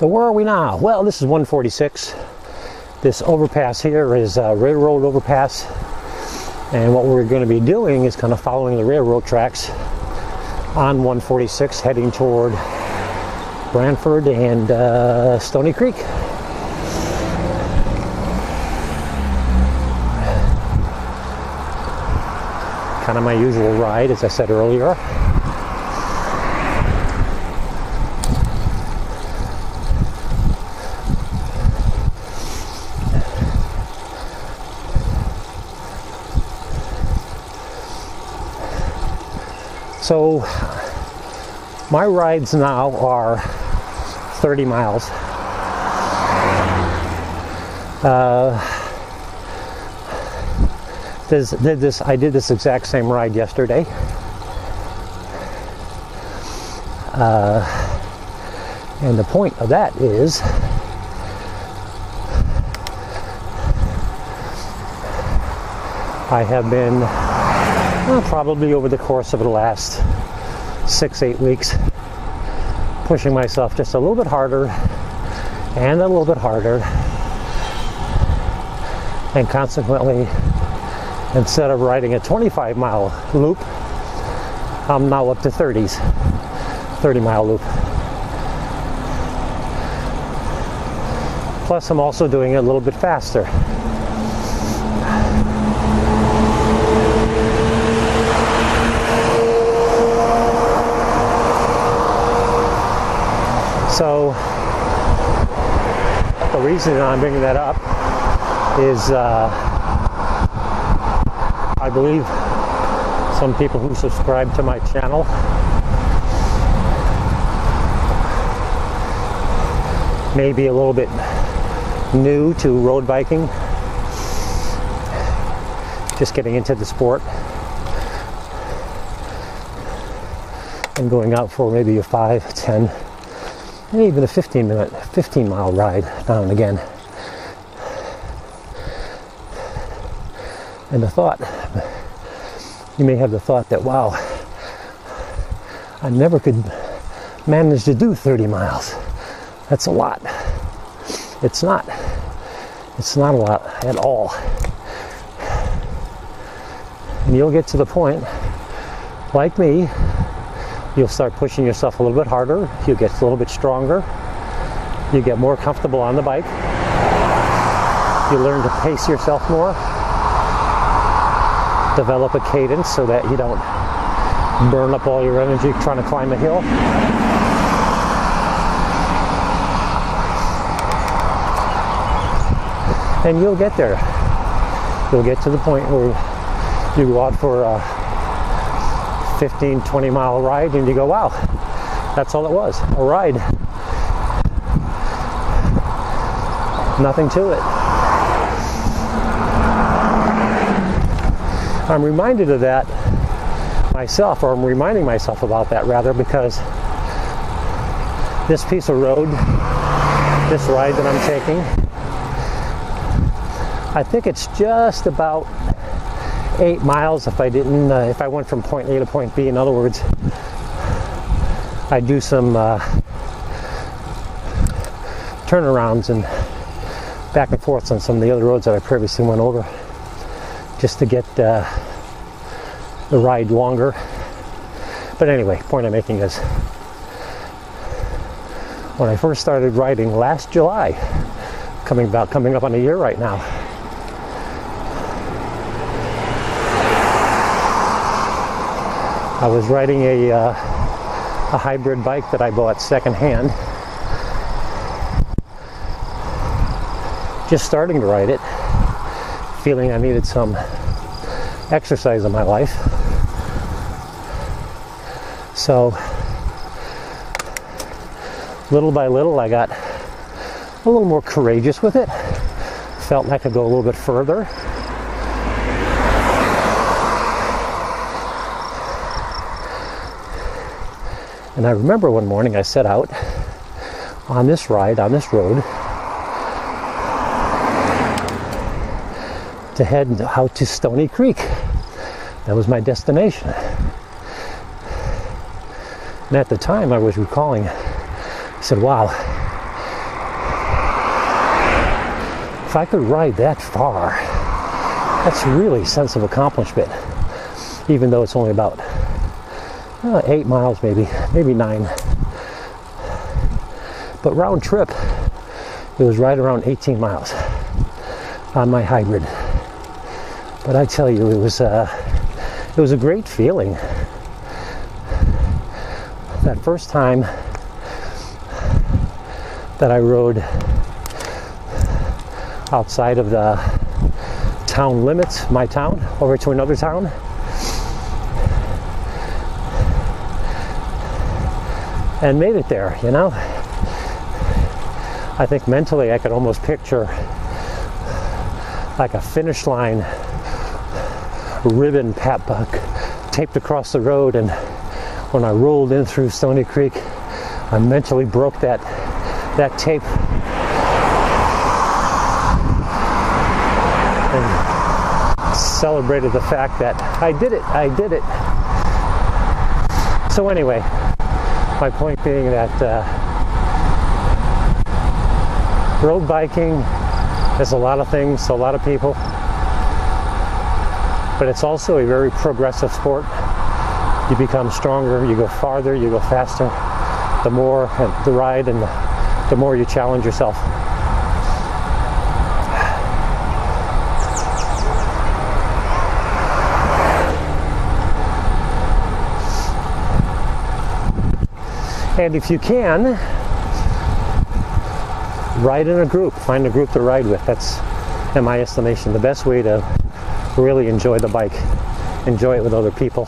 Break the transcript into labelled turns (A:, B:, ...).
A: So where are we now? Well, this is 146. This overpass here is a railroad overpass. And what we're going to be doing is kind of following the railroad tracks on 146, heading toward Brantford and Stony Creek. Kind of my usual ride, as I said earlier. So my rides now are 30 miles. I did this exact same ride yesterday. And the point of that is I have been probably over the course of the last 6-8 weeks pushing myself just a little bit harder and a little bit harder, and consequently, instead of riding a 25-mile loop, I'm now up to 30-mile loop. Plus, I'm also doing it a little bit faster. So, the reason I'm bringing that up is I believe some people who subscribe to my channel may be a little bit new to road biking, just getting into the sport and going out for maybe a 5, 10, maybe even a 15-mile ride now and again. And the thought, you may have the thought that, wow, I never could manage to do 30 miles. That's a lot. It's not. It's not a lot at all. And you'll get to the point, like me, you'll start pushing yourself a little bit harder. You get a little bit stronger. You get more comfortable on the bike. You learn to pace yourself more. Develop a cadence so that you don't burn up all your energy trying to climb a hill. And you'll get there. You'll get to the point where you go out for a 15, 20-mile ride and you go, wow, that's all it was, a ride. Nothing to it. I'm reminded of that myself, or I'm reminding myself about that rather, because this piece of road, this ride that I'm taking, I think it's just about 8 miles if I went from point A to point B. In other words, I do some turnarounds and back and forth on some of the other roads that I previously went over, just to get the ride longer. But anyway, point I'm making is, when I first started riding last July, coming up on a year right now, I was riding a hybrid bike that I bought secondhand, just starting to ride it, feeling I needed some exercise in my life. So little by little I got a little more courageous with it, felt like I could go a little bit further. And I remember one morning I set out on this ride, on this road, to head out to Stony Creek. That was my destination. And at the time I was recalling, I said, wow, if I could ride that far, that's really a sense of accomplishment, even though it's only about 8 miles, maybe 9. But round trip, it was right around 18 miles on my hybrid. But I tell you, it was a great feeling. That first time that I rode outside of the town limits, my town, over to another town, and made it there, you know. I think mentally I could almost picture like a finish line ribbon taped across the road, and when I rolled in through Stony Creek, I mentally broke that tape and celebrated the fact that I did it. So anyway, my point being that road biking is a lot of things to a lot of people, but it's also a very progressive sport. You become stronger, you go farther, you go faster, the more the ride and the more you challenge yourself. And if you can, ride in a group, find a group to ride with. That's, in my estimation, the best way to really enjoy the bike, enjoy it with other people.